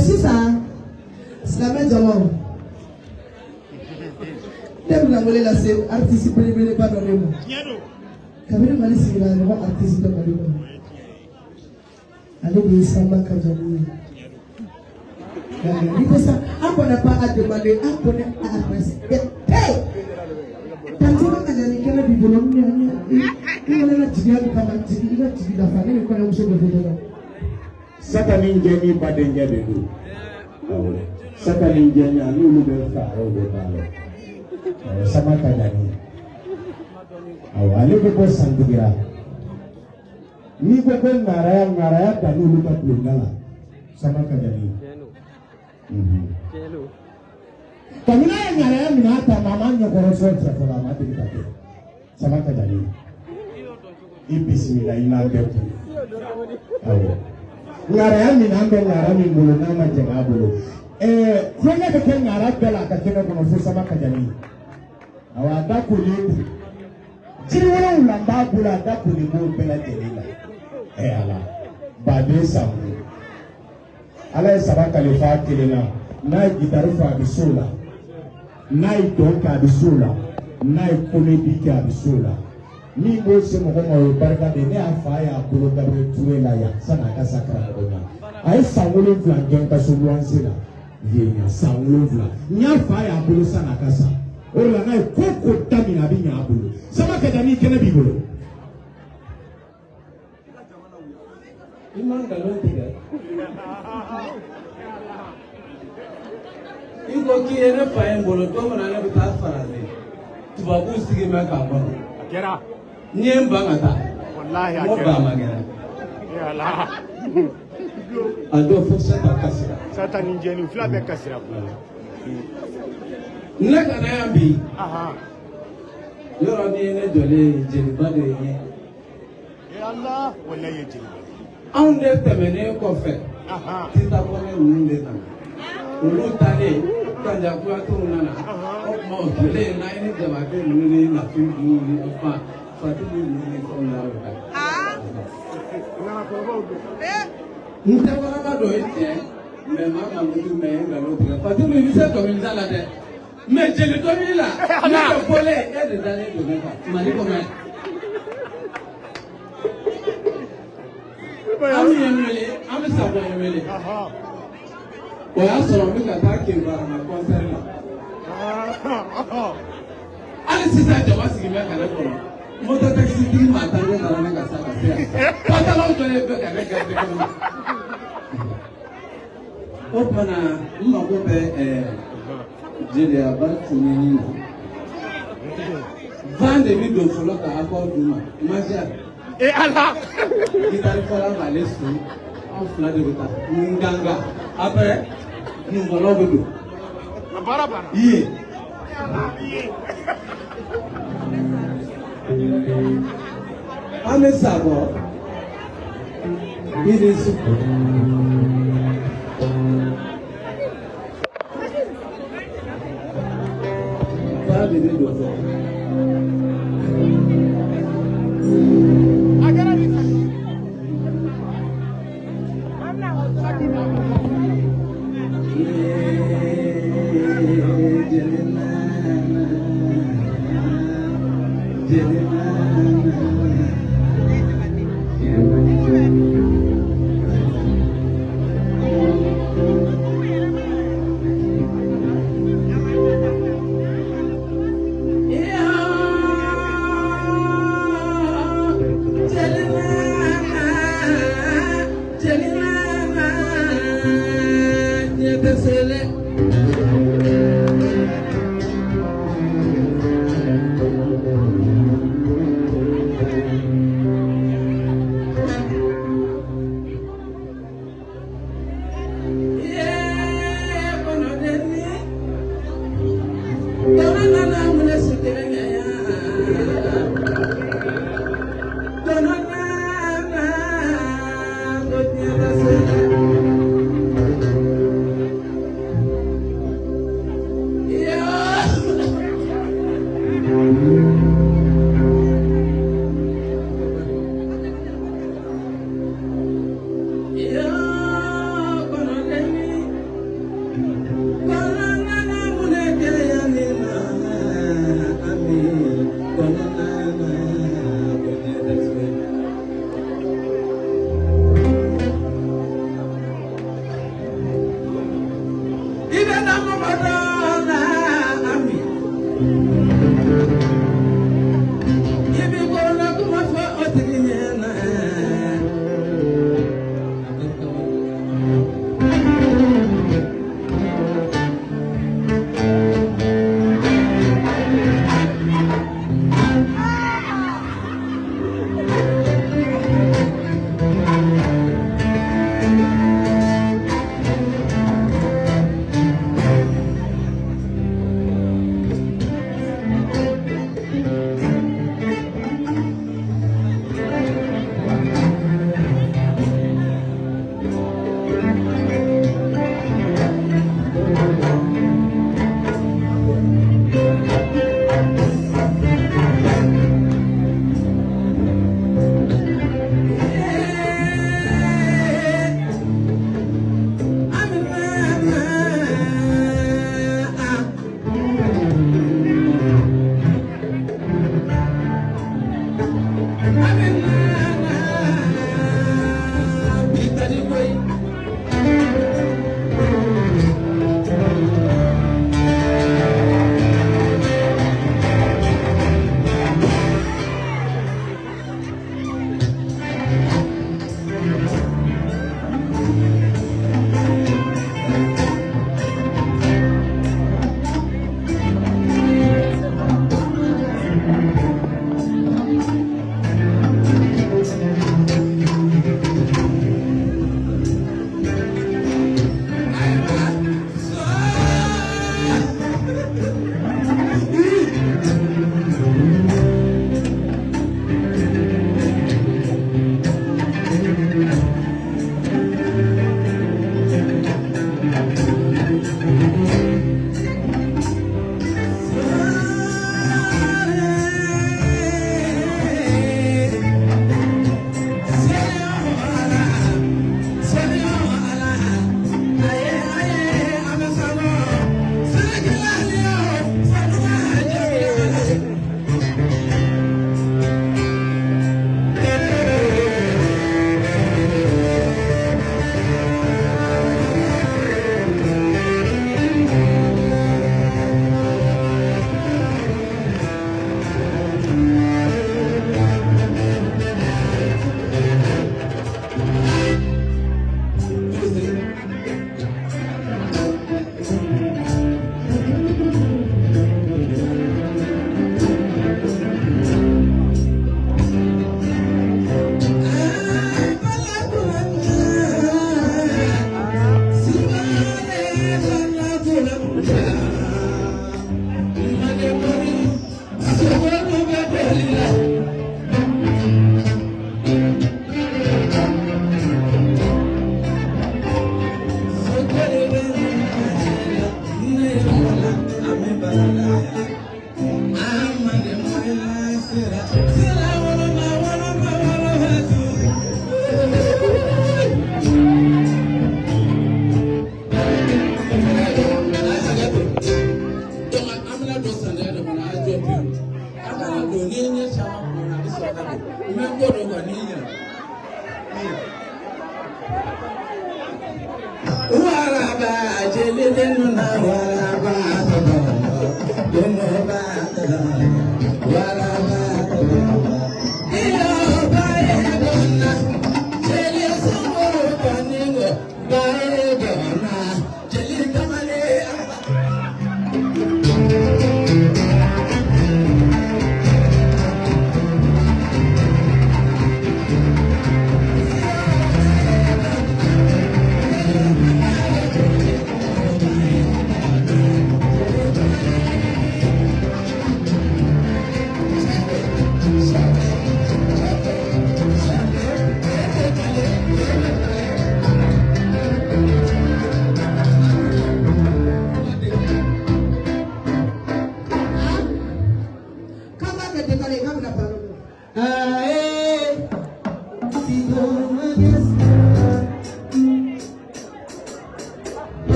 Sisa, c'est la même jambe. T'aimes la volée là, c'est artiste préféré pas dans le monde. Kamera Mali c'est la nouvelle artiste de Mali. Allez, bien Samba Kajani. Il faut ça. On n'a pas à demander, on connaît à respecter. Tanzania Kajani, quel est le boulot? Il va la tirer comme un tigre, il va tirer la famille, il va la faire de Satanin Jenny Badenga de nous. Satanin Jenny, nous nous devons faire au départ. Sama Kajani. Allez, vous pouvez s'entendre. Ni ko ko ngaraya da nulu ka plungala sama Kajani. Kamina ngaraya minata mama nyokoro sotra for amati kake. Sama Kajani. Bismillah ina betu. Ngaraya minambe ngara mingulu nama jenga bulu. Kwenya beke ngara bela ka kena kono sama Kajani. Awada kulibu. Jiwara ulamba bula da kulibu bela telila. Ala bade samu ala sabaka le fa kelena na gitaru fa bisola na idonka bisola na comedy ka bisola ni bo se mo ko barka de ne afa ya bolo da be tuela ya sana ka sakra bonya ai sangulo vla jonka so luansela yenya sangulo vla nya fa ya bolo sana ka sa ora na ko tamina binya bolo sama ka dani kene bi bolo Iman galon tiga. Iko kiyene fayen bolo to mana ne bita farade. Tubabu sigi me ka ba. Akera. Nyem bangata. Wallahi akera. Mo ba magera. Ya la. Ado fursa ta kasira. Sata ninjeni fla be kasira. Naka na yambi. Aha. Yoro ni ne jole jeni bade ye. Ya Allah wallahi jeni. On est terminé qu'on fait. Si tu as connu les amis. Nous t'allez, quand j'ai pu attendre nana. On je l'ai naïne de ma vie, nous la fille nous enfin, Fatou nous on l'a nous t'avons pas donné, mais maman nous met dans l'autre. Fatou nous dit comme ça là. Mais je le donne là. Le volet est des années de même. Mali comment? Ami yemele, ami sabo yemele. O ya sọ̀rọ̀ mi ka taa kí n bara na kọnsẹri la. Ali sisan jama sigi bɛ kɛlɛ kɔnɔ. Moto takisi tigi maa tan ne nana ne ka sa ka se yan. Patalaw jɔlen bɛ ka ne gɛrɛ kɔnɔ. O kumana n mago bɛ jeliya bari tununi na. Van de bi don fɔlɔ ka akɔrɔ d'u ma. Imagine. Ala! Guitare fora vale su, on fla de guitar. Nganga. Après, nous allons vedou. Barabara. Yé. Ame sabo. Il est super. Pas de deux.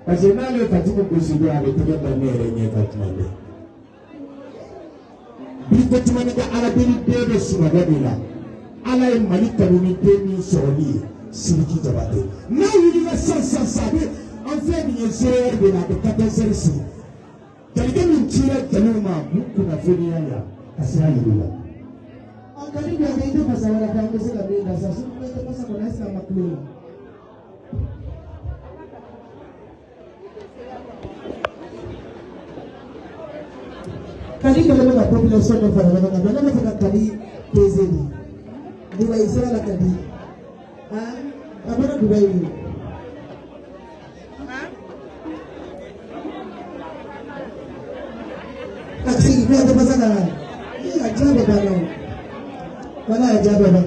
Parce que dans le parti que vous suivez avec tout le monde, il y a un bâtiment. Il faut que tu aies des sur la ville. Allah est malika l'unité soli siliki jabate. Now you give us sabe en fait bien sûr de la 14 ici. Quelqu'un me tire tellement beaucoup na folie ya asira yula. Akali ndio ndio pasa wala kwa ngeze la benda sasa sio pasa kwa nasa makulu. Kali kama la population de Fara na na kali pezeni. Diwa Israel kadi. Abana Dubai ni. Taksi ni ada pasal ni ajaib bana. Bana ajaib bana.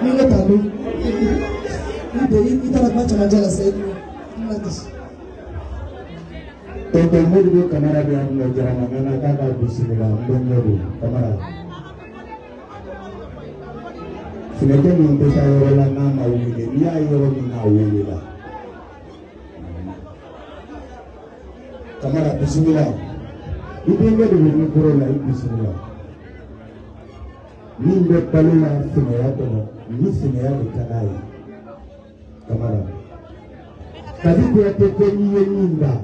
Mimi tahu. Kita dapat macam-macam saya. Tonton mudu kamera dia mengajar mana kakak bismillah mudu kamera. Sinetnya minta orang nama uli dia orang nama uli lah. Kamera bismillah. Itu enggak diberi corona bismillah. Ni paling sinaya tu, ni sinaya dikanai. Kamera. Tadi dia terjadi ni dah.